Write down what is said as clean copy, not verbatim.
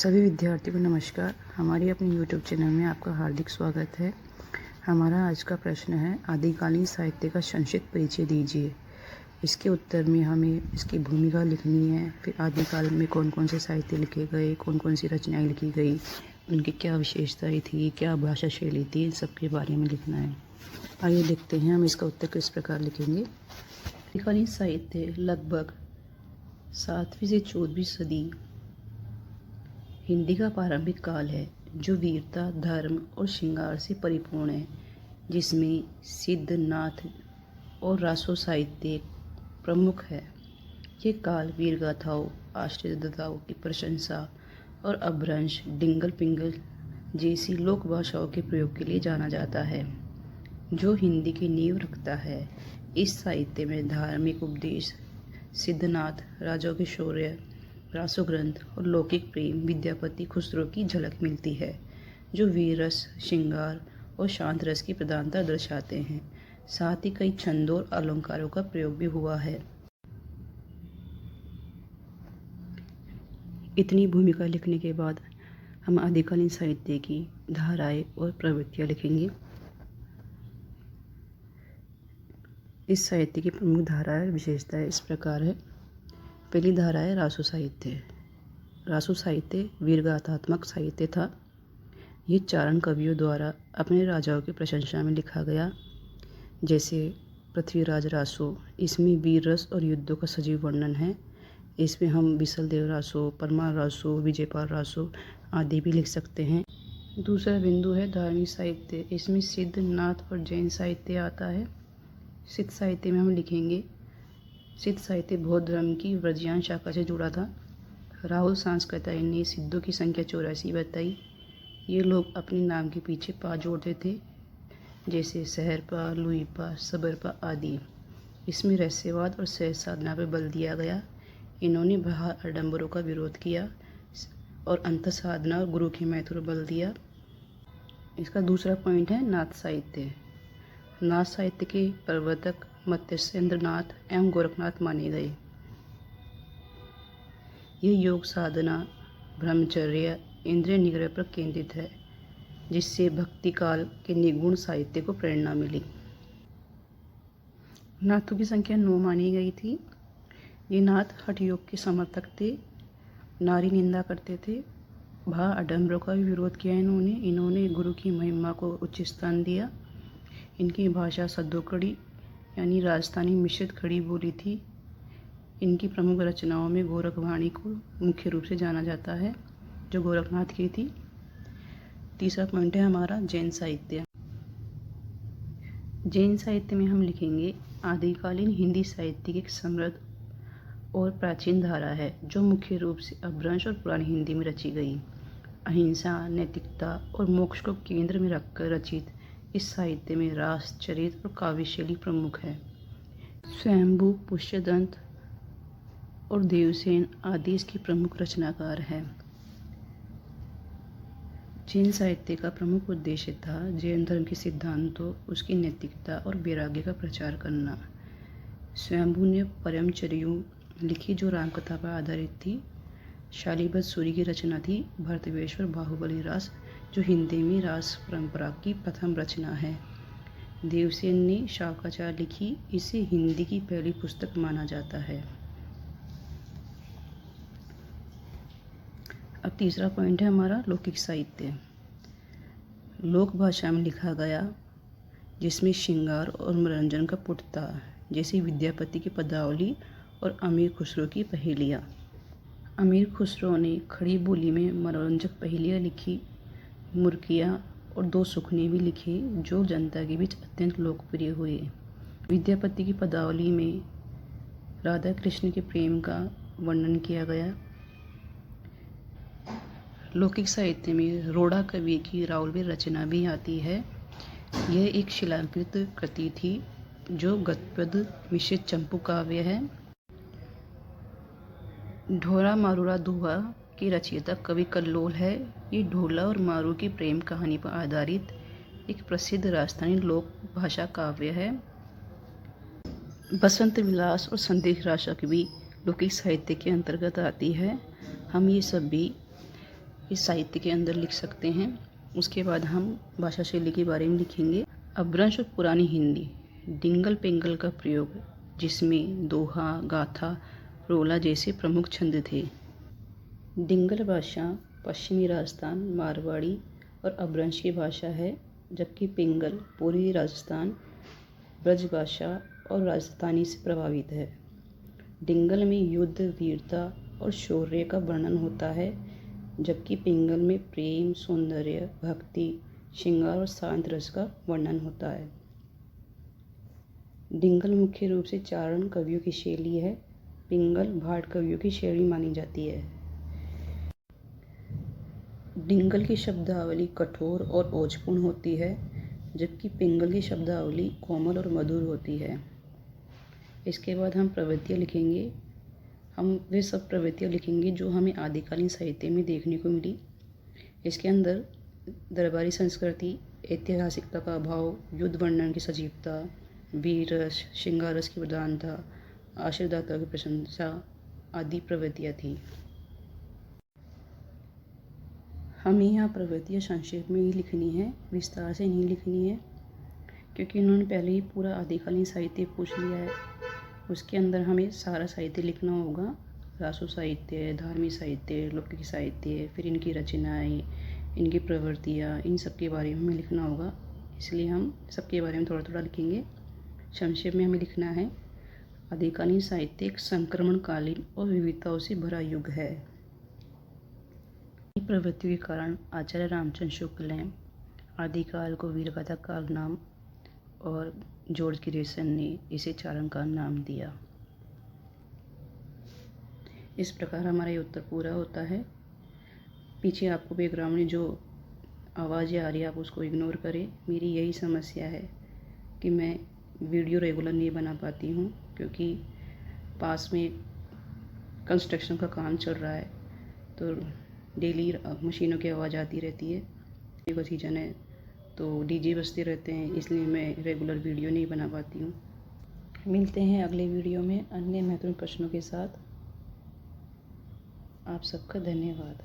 सभी विद्यार्थियों को नमस्कार। हमारी अपनी YouTube चैनल में आपका हार्दिक स्वागत है। हमारा आज का प्रश्न है, आदिकालीन साहित्य का संक्षिप्त परिचय दीजिए। इसके उत्तर में हमें इसकी भूमिका लिखनी है, फिर आदिकाल में कौन कौन से साहित्य लिखे गए, कौन कौन सी रचनाएं लिखी गई, उनकी क्या विशेषताएं थी, क्या भाषा शैली थी, इन सब के बारे में लिखना है। आइए देखते हैं हम इसका उत्तर किस प्रकार लिखेंगे। आदिकालीन साहित्य लगभग 7वीं से 14वीं सदी हिंदी का प्रारंभिक काल है, जो वीरता, धर्म और श्रृंगार से परिपूर्ण है, जिसमें सिद्ध, नाथ और रासो साहित्य प्रमुख है। ये काल वीर गाथाओं, आश्चर्यताओं की प्रशंसा और अपभ्रंश, डिंगल पिंगल जैसी लोक भाषाओं के प्रयोग के लिए जाना जाता है, जो हिंदी की नींव रखता है। इस साहित्य में धार्मिक उपदेश, सिद्धनाथ, राजाओं के शौर्य, रासो ग्रंथ और लौकिक प्रेम, विद्यापति, खुसरो की झलक मिलती है, जो वीर रस, श्रृंगार और शांत रस की प्रधानता दर्शाते हैं। साथ ही कई छंदों और अलंकारों का प्रयोग भी हुआ है। इतनी भूमिका लिखने के बाद हम आदिकालीन साहित्य की धाराएं और प्रवृत्तियां लिखेंगे। इस साहित्य की प्रमुख धाराएं और विशेषताएं इस प्रकार है। पहली धारा है रासो साहित्य। रासो साहित्य वीरगाथात्मक साहित्य था। ये चारण कवियों द्वारा अपने राजाओं की प्रशंसा में लिखा गया, जैसे पृथ्वीराज रासो। इसमें वीर रस और युद्धों का सजीव वर्णन है। इसमें हम बिसलदेव रासो, परमार रासो, विजयपाल रासो आदि भी लिख सकते हैं। दूसरा बिंदु है धार्मिक साहित्य। इसमें सिद्ध, नाथ और जैन साहित्य आता है। सिद्ध साहित्य में हम लिखेंगे, सिद्ध साहित्य बौद्ध धर्म की व्रजयान शाखा से जुड़ा था। राहुल सांस्कृताय ने सिद्धों की संख्या 84 बताई। ये लोग अपने नाम के पीछे पा जोड़ते थे, जैसे सहरपा, लुईपा, सबरपा आदि। इसमें रहस्यवाद और सहज साधना पर बल दिया गया। इन्होंने बाहर आडंबरों का विरोध किया और अंत साधना और गुरु के महत्व पर बल दिया। इसका दूसरा पॉइंट है नाथ साहित्य। नाथ साहित्य के प्रवर्तक मत्स्येंद्रनाथ एवं गोरखनाथ माने गए। ये योग साधना, ब्रह्मचर्य, इंद्रिय निग्रह पर केंद्रित है, जिससे भक्ति काल के निगुण साहित्य को प्रेरणा मिली। नाथों की संख्या 9 मानी गई थी। ये नाथ हठ योग के समर्थक थे, नारी निंदा करते थे, भा आडंबरों का भी विरोध किया इन्होंने गुरु की महिमा को उच्च स्थान दिया। इनकी भाषा सद्दोकड़ी यानी राजस्थानी मिश्रित खड़ी बोली थी। इनकी प्रमुख रचनाओं में गोरखवाणी को मुख्य रूप से जाना जाता है, जो गोरखनाथ की थी। तीसरा पॉइंट है हमारा जैन साहित्य। जैन साहित्य में हम लिखेंगे, आदिकालीन हिंदी साहित्य की एक समृद्ध और प्राचीन धारा है, जो मुख्य रूप से अपभ्रंश और पुरानी हिंदी में रची गई। अहिंसा, नैतिकता और मोक्ष को केंद्र में रखकर रचित इस साहित्य में रास, चरित्र और काव्य शैली प्रमुख है। स्वयंभू, पुष्यदंत और देवसेन आदि इसके प्रमुख रचनाकार हैं। जैन साहित्य का प्रमुख उद्देश्य था जैन धर्म के सिद्धांतों, उसकी नैतिकता और वैराग्य का प्रचार करना। स्वयंभू ने परमचर्यु लिखी, जो रामकथा पर आधारित थी। शालीबद्ध सूरी की रचना थी भरतवेश्वर बाहुबली रास, जो हिंदी में रास परंपरा की प्रथम रचना है। देवसेन ने शाकाचार लिखी, इसे हिंदी की पहली पुस्तक माना जाता है। अब तीसरा पॉइंट है हमारा लौकिक साहित्य। लोक भाषा में लिखा गया, जिसमें श्रृंगार और मनोरंजन का पुट था, जैसे विद्यापति की पदावली और अमीर खुसरो की पहेलियाँ। अमीर खुसरो ने खड़ी बोली में मनोरंजक पहेलियाँ लिखी, मुर्कियाँ और 2 सुखने भी लिखे, जो जनता के बीच अत्यंत लोकप्रिय हुए। विद्यापति की पदावली में राधा कृष्ण के प्रेम का वर्णन किया गया। लौकिक साहित्य में रोड़ा कवि की राउलवेल रचना भी आती है। यह एक शिलांकृत कृति थी, जो गद्यपद मिश्रित चंपू काव्य है। ढोरा मारूरा दुआ की रचयिता कवि कल्लोल है। ये ढोला और मारू की प्रेम कहानी पर आधारित एक प्रसिद्ध राजस्थानी लोक भाषा काव्य है। बसंत विलास और संदेश राशक भी लौकिक साहित्य के अंतर्गत आती है। हम ये सब भी इस साहित्य के अंदर लिख सकते हैं। उसके बाद हम भाषा शैली के बारे में लिखेंगे। अपभ्रंश और पुरानी हिंदी। डिंगल पिंगल का प्रयोग, जिसमें दोहा, गाथा, रोला जैसे प्रमुख छंद थे। डिंगल भाषा पश्चिमी राजस्थान, मारवाड़ी और अपभ्रंश की भाषा है, जबकि पिंगल पूर्वी राजस्थान, ब्रज भाषा और राजस्थानी से प्रभावित है। डिंगल में युद्ध, वीरता और शौर्य का वर्णन होता है, जबकि पिंगल में प्रेम, सौंदर्य, भक्ति, श्रृंगार और शांत रस का वर्णन होता है। डिंगल मुख्य रूप से चारण कवियों की शैली है। पिंगल भाट कवियों की शैली मानी जाती है। डिंगल की शब्दावली कठोर और ओजपूर्ण होती है, जबकि पिंगल की शब्दावली कोमल और मधुर होती है। इसके बाद हम प्रवृत्तियाँ लिखेंगे। हम वे सब प्रवृत्तियाँ लिखेंगे जो हमें आदिकालीन साहित्य में देखने को मिली। इसके अंदर दरबारी संस्कृति, ऐतिहासिकता का अभाव, युद्ध वर्णन की सजीवता, वीर रस, श्रृंगार रस की प्रधानता, आश्रयदाता की प्रशंसा आदि प्रवृत्तियाँ थीं। हमें यहाँ प्रवृत्तियाँ संक्षेप में ही लिखनी है, विस्तार से नहीं लिखनी है, क्योंकि उन्होंने पहले ही पूरा आदिकालीन साहित्य पूछ लिया है। उसके अंदर हमें सारा साहित्य लिखना होगा। रासो साहित्य, धार्मिक साहित्य, लौकिक साहित्य, फिर इनकी रचनाएँ, इनकी प्रवृत्तियाँ, इन सब के बारे में हमें लिखना होगा। इसलिए हम सबके बारे में थोड़ा थोड़ा लिखेंगे। संक्षेप में हमें लिखना है, आदिकालीन साहित्य एक संक्रमणकालीन और विविधताओं से भरा युग है। प्रवृत्तियों के कारण आचार्य रामचंद्र शुक्ल ने आदिकाल को वीरगाथा काल नाम और जॉर्ज ग्रेसन ने इसे चारण काल नाम दिया। इस प्रकार हमारा ये उत्तर पूरा होता है। पीछे आपको बैकग्राउंड में जो आवाज़ें आ रही है आप उसको इग्नोर करें। मेरी यही समस्या है कि मैं वीडियो रेगुलर नहीं बना पाती हूँ, क्योंकि पास में कंस्ट्रक्शन का काम चल रहा है, तो डेली मशीनों की आवाज़ आती रहती है। का सीजन है तो डीजे बजते रहते हैं, इसलिए मैं रेगुलर वीडियो नहीं बना पाती हूँ। मिलते हैं अगले वीडियो में अन्य महत्वपूर्ण प्रश्नों के साथ। आप सबका धन्यवाद।